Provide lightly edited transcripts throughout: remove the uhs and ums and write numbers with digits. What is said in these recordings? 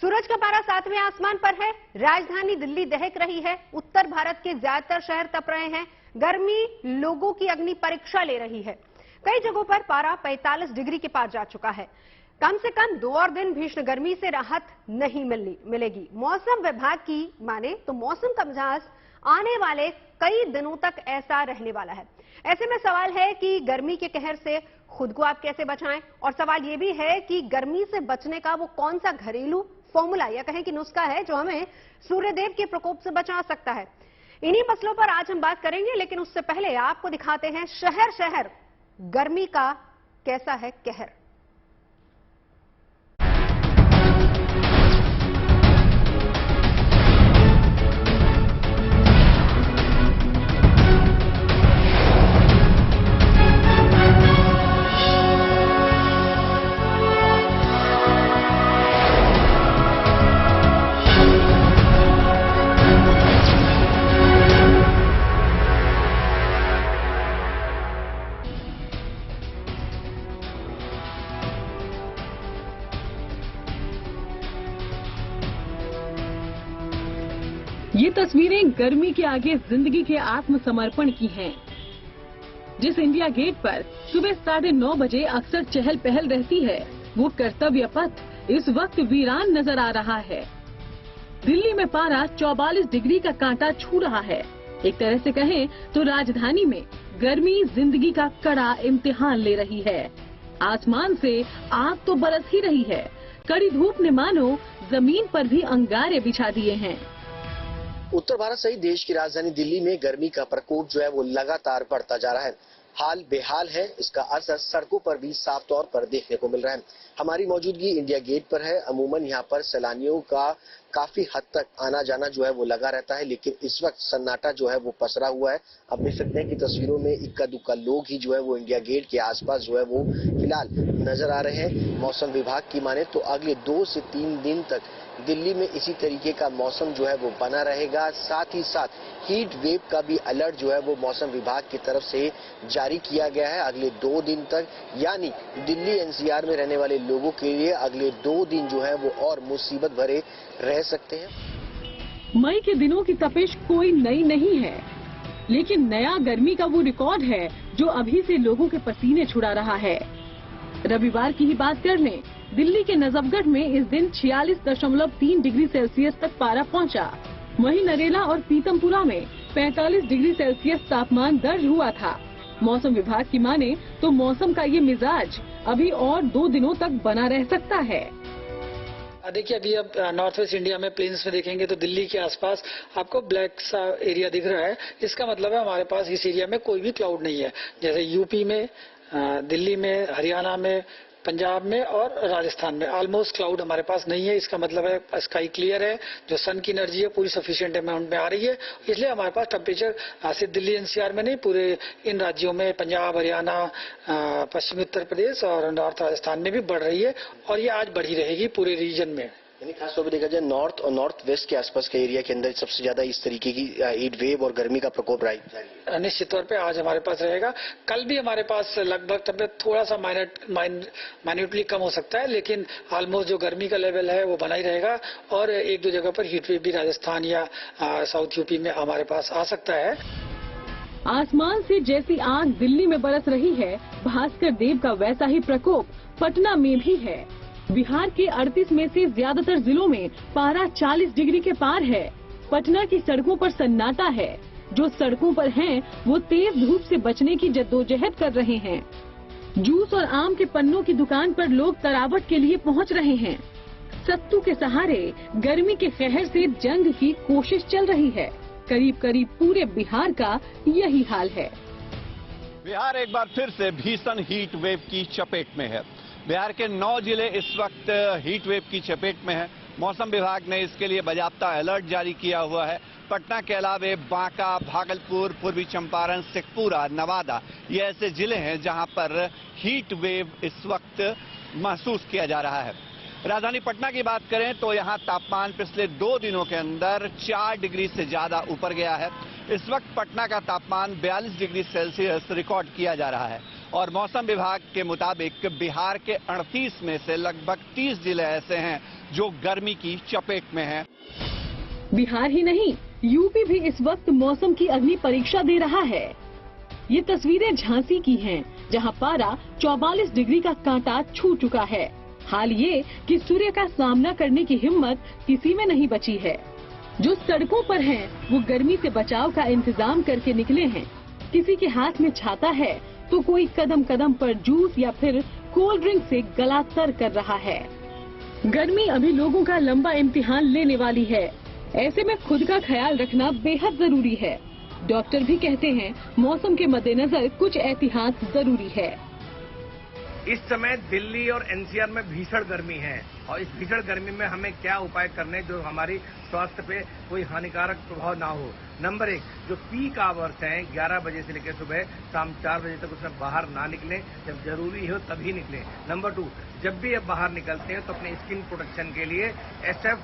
सूरज का पारा 7वें आसमान पर है। राजधानी दिल्ली दहक रही है। उत्तर भारत के ज्यादातर शहर तप रहे हैं। गर्मी लोगों की अग्नि परीक्षा ले रही है। कई जगहों पर पारा 45 डिग्री के पार जा चुका है। कम से कम 2 और दिन भीषण गर्मी से राहत नहीं मिलेगी। मौसम विभाग की माने तो मौसम का मिजाज आने वाले कई दिनों तक ऐसा रहने वाला है। ऐसे में सवाल है कि गर्मी के कहर से खुद को आप कैसे बचाएं, और सवाल यह भी है कि गर्मी से बचने का वो कौन सा घरेलू फॉर्मूला या कहें कि नुस्खा है जो हमें सूर्यदेव के प्रकोप से बचा सकता है। इन्हीं मसलों पर आज हम बात करेंगे, लेकिन उससे पहले आपको दिखाते हैं शहर शहर गर्मी का कैसा है कहर। ये तस्वीरें गर्मी के आगे जिंदगी के आत्मसमर्पण की हैं। जिस इंडिया गेट पर सुबह 9:30 बजे अक्सर चहल पहल रहती है, वो कर्तव्य पथ इस वक्त वीरान नजर आ रहा है। दिल्ली में पारा 44 डिग्री का कांटा छू रहा है। एक तरह से कहें तो राजधानी में गर्मी जिंदगी का कड़ा इम्तिहान ले रही है। आसमान से आग तो बरस ही रही है। कड़ी धूप ने मानो जमीन पर भी अंगारे बिछा दिए हैं। उत्तर भारत सहित देश की राजधानी दिल्ली में गर्मी का प्रकोप जो है वो लगातार बढ़ता जा रहा है। हाल बेहाल है, इसका असर सड़कों पर भी साफ तौर पर देखने को मिल रहा है। हमारी मौजूदगी इंडिया गेट पर है। अमूमन यहाँ पर सैलानियों का काफी हद तक आना जाना जो है वो लगा रहता है, लेकिन इस वक्त सन्नाटा जो है वो पसरा हुआ है। अब देख सकते हैं कि तस्वीरों में इक्का दुक्का लोग ही जो है वो इंडिया गेट के आसपास जो है वो फिलहाल नजर आ रहे हैं। मौसम विभाग की माने तो अगले 2 से 3 दिन तक दिल्ली में इसी तरीके का मौसम जो है वो बना रहेगा। साथ ही साथ हीट वेव का भी अलर्ट जो है वो मौसम विभाग की तरफ से जारी किया गया है अगले 2 दिन तक। यानी दिल्ली एनसीआर में रहने वाले लोगों के लिए अगले 2 दिन जो है वो और मुसीबत भरे रह सकते हैं। मई के दिनों की तपिश कोई नई नहीं है, लेकिन नया गर्मी का वो रिकॉर्ड है जो अभी से लोगों के पसीने छुड़ा रहा है। रविवार की ही बात कर लें, दिल्ली के नजफगढ़ में इस दिन 46.3 डिग्री सेल्सियस तक पारा पहुंचा। वहीं नरेला और पीतमपुरा में 45 डिग्री सेल्सियस तापमान दर्ज हुआ था। मौसम विभाग की माने तो मौसम का ये मिजाज अभी और 2 दिनों तक बना रह सकता है। देखिए, अभी अब नॉर्थ वेस्ट इंडिया में प्लेन्स में देखेंगे तो दिल्ली के आसपास आपको ब्लैक सा एरिया दिख रहा है। इसका मतलब है हमारे पास इस एरिया में कोई भी क्लाउड नहीं है। जैसे यूपी में, दिल्ली में, हरियाणा में, पंजाब में और राजस्थान में ऑलमोस्ट क्लाउड हमारे पास नहीं है। इसका मतलब है स्काई क्लियर है, जो सन की एनर्जी है पूरी सफिशिएंट अमाउंट में आ रही है। इसलिए हमारे पास टेम्परेचर सिर्फ दिल्ली एनसीआर में नहीं, पूरे इन राज्यों में पंजाब, हरियाणा, पश्चिमी उत्तर प्रदेश और नॉर्थ राजस्थान में भी बढ़ रही है, और ये आज बढ़ी रहेगी पूरे रीजन में। यानी खासतौर पर देखा जाए नॉर्थ और नॉर्थ वेस्ट के आसपास के एरिया के अंदर सबसे ज्यादा इस तरीके की हीट वेव और गर्मी का प्रकोप रहा। निश्चित तौर पे आज हमारे पास रहेगा। कल भी हमारे पास लगभग टेम्परेचर थोड़ा सा माइन्यूटली कम हो सकता है, लेकिन ऑलमोस्ट जो गर्मी का लेवल है वो बना ही रहेगा। और 1-2 जगह पर हीट वेव भी राजस्थान या साउथ यूपी में हमारे पास आ सकता है। आसमान से जैसी आग दिल्ली में बरस रही है, भास्कर देव का वैसा ही प्रकोप पटना में भी है। बिहार के 38 में से ज्यादातर जिलों में पारा 40 डिग्री के पार है। पटना की सड़कों पर सन्नाटा है। जो सड़कों पर हैं, वो तेज धूप से बचने की जद्दोजहद कर रहे हैं। जूस और आम के पन्नों की दुकान पर लोग तरावट के लिए पहुंच रहे हैं। सत्तू के सहारे गर्मी के कहर से जंग की कोशिश चल रही है। करीब करीब पूरे बिहार का यही हाल है। बिहार एक बार फिर से भीषण हीट वेव की चपेट में है। बिहार के 9 जिले इस वक्त हीट वेव की चपेट में हैं। मौसम विभाग ने इसके लिए बाकायदा अलर्ट जारी किया हुआ है। पटना के अलावे बांका, भागलपुर, पूर्वी चंपारण, शेखपुरा, नवादा ये ऐसे जिले हैं जहां पर हीट वेव इस वक्त महसूस किया जा रहा है। राजधानी पटना की बात करें तो यहां तापमान पिछले 2 दिनों के अंदर 4 डिग्री से ज्यादा ऊपर गया है। इस वक्त पटना का तापमान 42 डिग्री सेल्सियस रिकॉर्ड किया जा रहा है और मौसम विभाग के मुताबिक बिहार के 38 में से लगभग 30 जिले ऐसे हैं जो गर्मी की चपेट में है। बिहार ही नहीं, यूपी भी इस वक्त मौसम की अग्नि परीक्षा दे रहा है। ये तस्वीरें झांसी की हैं, जहां पारा 44 डिग्री का कांटा छू चुका है। हाल ये कि सूर्य का सामना करने की हिम्मत किसी में नहीं बची है। जो सड़कों पर हैं, वो गर्मी से बचाव का इंतजाम करके निकले हैं। किसी के हाथ में छाता है तो कोई कदम कदम पर जूस या फिर कोल्ड ड्रिंक से गला तर कर रहा है। गर्मी अभी लोगों का लंबा इम्तिहान लेने वाली है। ऐसे में खुद का ख्याल रखना बेहद जरूरी है। डॉक्टर भी कहते हैं मौसम के मद्देनजर कुछ एहतियात जरूरी है। इस समय दिल्ली और एनसीआर में भीषण गर्मी है और इस भीषण गर्मी में हमें क्या उपाय करने जो हमारी स्वास्थ्य पे कोई हानिकारक प्रभाव ना हो। नंबर 1, जो पीक आवर्स हैं 11 बजे से लेकर सुबह शाम 4 बजे तक उसमें बाहर ना निकलें, जब जरूरी हो तभी निकलें। नंबर 2, जब भी आप बाहर निकलते हैं तो अपने स्किन प्रोटेक्शन के लिए SPF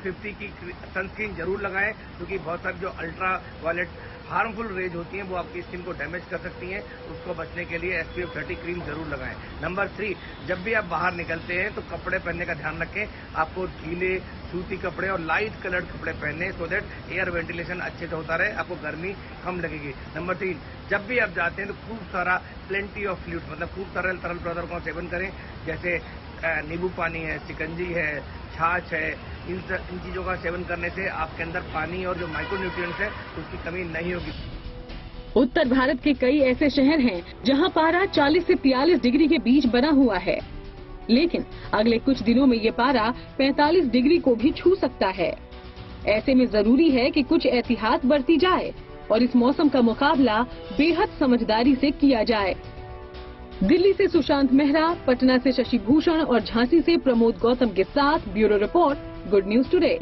50 की सनस्क्रीन जरूर लगाएं, क्योंकि बहुत सारी जो अल्ट्रा वायलेट हार्मफुल रेज होती हैं वो आपकी स्किन को डैमेज कर सकती हैं। उसको बचने के लिए SPF 30 क्रीम जरूर लगाएं। नंबर 3, जब भी आप बाहर निकलते हैं तो कपड़े पहनने का ध्यान रखें। आपको ढीले सूती कपड़े और लाइट कलर्ड कपड़े पहने, सो दैट एयर वेंटिलेशन अच्छे से होता रहे, आपको गर्मी कम लगेगी। नंबर 3, जब भी आप जाते हैं तो खूब सारा प्लेंटी ऑफ फ्लूइड, मतलब खूब तरल पदार्थों का सेवन करें, जैसे नींबू पानी है, शिकंजी है, छाछ है। इन चीजों का सेवन करने से आपके अंदर पानी और जो माइक्रोन्यूट्रिएंट्स है उसकी कमी नहीं होगी। उत्तर भारत के कई ऐसे शहर हैं जहां पारा 40 से 43 डिग्री के बीच बना हुआ है, लेकिन अगले कुछ दिनों में ये पारा 45 डिग्री को भी छू सकता है। ऐसे में जरूरी है कि कुछ एहतियात बरती जाए और इस मौसम का मुकाबला बेहद समझदारी से किया जाए। दिल्ली से सुशांत मेहरा, पटना से शशि भूषण और झांसी से प्रमोद गौतम के साथ bureau report, good news today.